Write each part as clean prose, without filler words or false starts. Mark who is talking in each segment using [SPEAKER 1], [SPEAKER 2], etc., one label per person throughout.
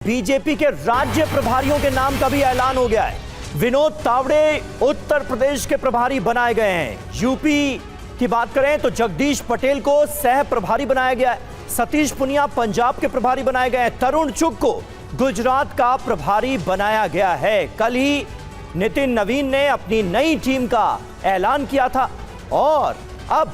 [SPEAKER 1] BJP के राज्य प्रभारियों के नाम का भी ऐलान हो गया है। विनोद तावड़े उत्तर प्रदेश के प्रभारी बनाए गए हैं। यूपी की बात करें तो जगदीश पटेल को सह प्रभारी बनाया गया है। सतीश पुनिया पंजाब के प्रभारी बनाए गए हैं। तरुण चुग को गुजरात का प्रभारी बनाया गया है। कल ही नितिन नवीन ने अपनी नई टीम का ऐलान किया था और अब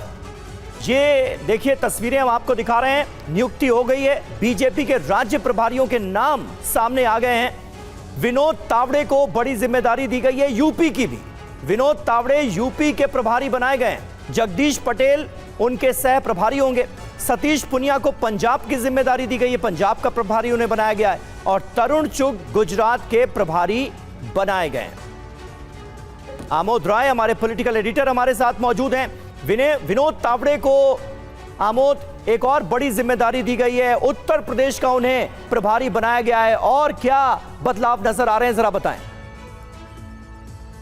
[SPEAKER 1] ये देखिए तस्वीरें हम आपको दिखा रहे हैं। नियुक्ति हो गई है। बीजेपी के राज्य प्रभारियों के नाम सामने आ गए हैं। विनोद तावड़े को बड़ी जिम्मेदारी दी गई है यूपी की भी। विनोद तावड़े यूपी के प्रभारी बनाए गए हैं। जगदीश पटेल उनके सह प्रभारी होंगे। सतीश पुनिया को पंजाब की जिम्मेदारी दी गई है, पंजाब का प्रभारी उन्हें बनाया गया है। और तरुण चुग गुजरात के प्रभारी बनाए गए हैं। आमोद राय हमारे पॉलिटिकल एडिटर हमारे साथ मौजूद हैं। विनोद तावड़े को आमोद एक और बड़ी जिम्मेदारी दी गई है। उत्तर प्रदेश का उन्हें प्रभारी बनाया गया है और क्या बदलाव नजर आ रहे हैं जरा बताएं।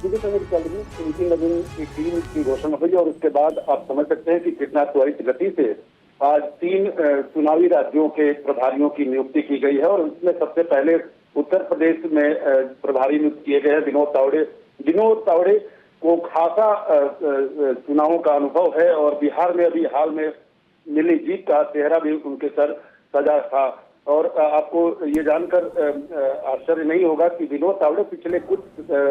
[SPEAKER 2] नितिन नवीन की टीम की घोषणा हुई और उसके बाद आप समझ सकते हैं कि कितना त्वरित गति से आज 3 चुनावी राज्यों के प्रभारियों की नियुक्ति की गई है। और उसमें सबसे पहले उत्तर प्रदेश में प्रभारी नियुक्त किए गए हैं विनोद तावड़े को खासा चुनावों का अनुभव है और बिहार में अभी हाल में मिली जीत का चेहरा भी उनके सर सजा था। और आपको ये जानकर आश्चर्य नहीं होगा कि विनोद तावड़े पिछले कुछ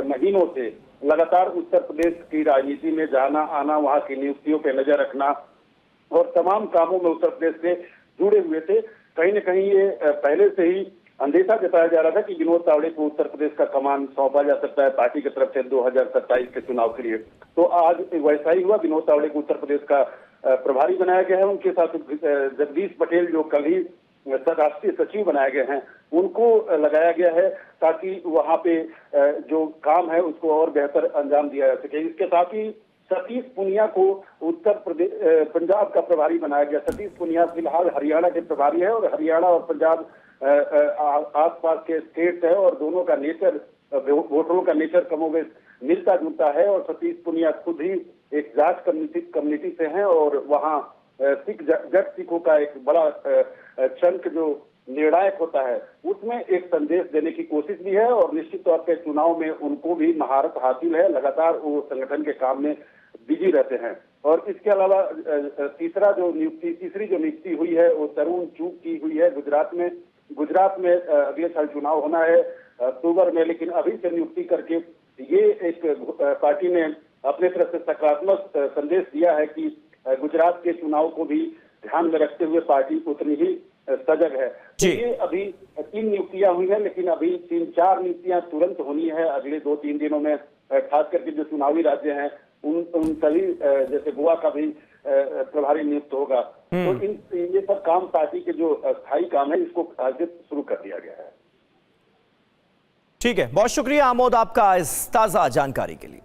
[SPEAKER 2] महीनों से लगातार उत्तर प्रदेश की राजनीति में जाना आना, वहां की नियुक्तियों पर नजर रखना और तमाम कामों में उत्तर प्रदेश से जुड़े हुए थे। कहीं न कहीं ये पहले से ही अंदेशा जताया जा रहा था कि विनोद तावड़े को उत्तर प्रदेश का कमान सौंपा जा सकता है पार्टी की तरफ से 2027 के चुनाव के लिए। तो आज वैसा ही हुआ। विनोद तावड़े को उत्तर प्रदेश का प्रभारी बनाया गया है। उनके साथ जगदीश पटेल जो कल ही राष्ट्रीय सचिव बनाए गए हैं उनको लगाया गया है ताकि वहां पे जो काम है उसको और बेहतर अंजाम दिया जा सके। इसके साथ ही सतीश पुनिया को उत्तर प्रदेश पंजाब का प्रभारी बनाया गया। सतीश पुनिया फिलहाल हरियाणा के प्रभारी है और हरियाणा और पंजाब आसपास के स्टेट है और दोनों का नेचर, वोटरों का नेचर कमोबेश मिलता जुलता है। और सतीश पुनिया खुद ही एक जाट कम्युनिटी से हैं और वहाँ जट सिखों का एक बड़ा चंक जो निर्णायक होता है उसमें एक संदेश देने की कोशिश भी है। और निश्चित तौर पर चुनाव में उनको भी महारत हासिल है। लगातार वो संगठन के काम में बिजी रहते हैं। और इसके अलावा तीसरी जो नियुक्ति हुई है वो तरुण चुग की हुई है गुजरात में अगले साल चुनाव होना है अक्टूबर में। लेकिन अभी से नियुक्ति करके ये एक पार्टी ने अपने तरफ से सकारात्मक संदेश दिया है कि गुजरात के चुनाव को भी ध्यान में रखते हुए पार्टी उतनी ही सजग है। तो ये अभी 3 नियुक्तियां हुई हैं लेकिन अभी 3-4 नियुक्तियां तुरंत होनी है अगले 2-3 दिनों में। खास करके जो चुनावी राज्य हैं उन सभी जैसे गोवा का भी प्रभारी नियुक्त होगा। तो ये सब काम पार्टी के जो स्थायी काम है इसको आज शुरू कर दिया गया है।
[SPEAKER 1] ठीक है, बहुत शुक्रिया आमोद आपका इस ताजा जानकारी के लिए।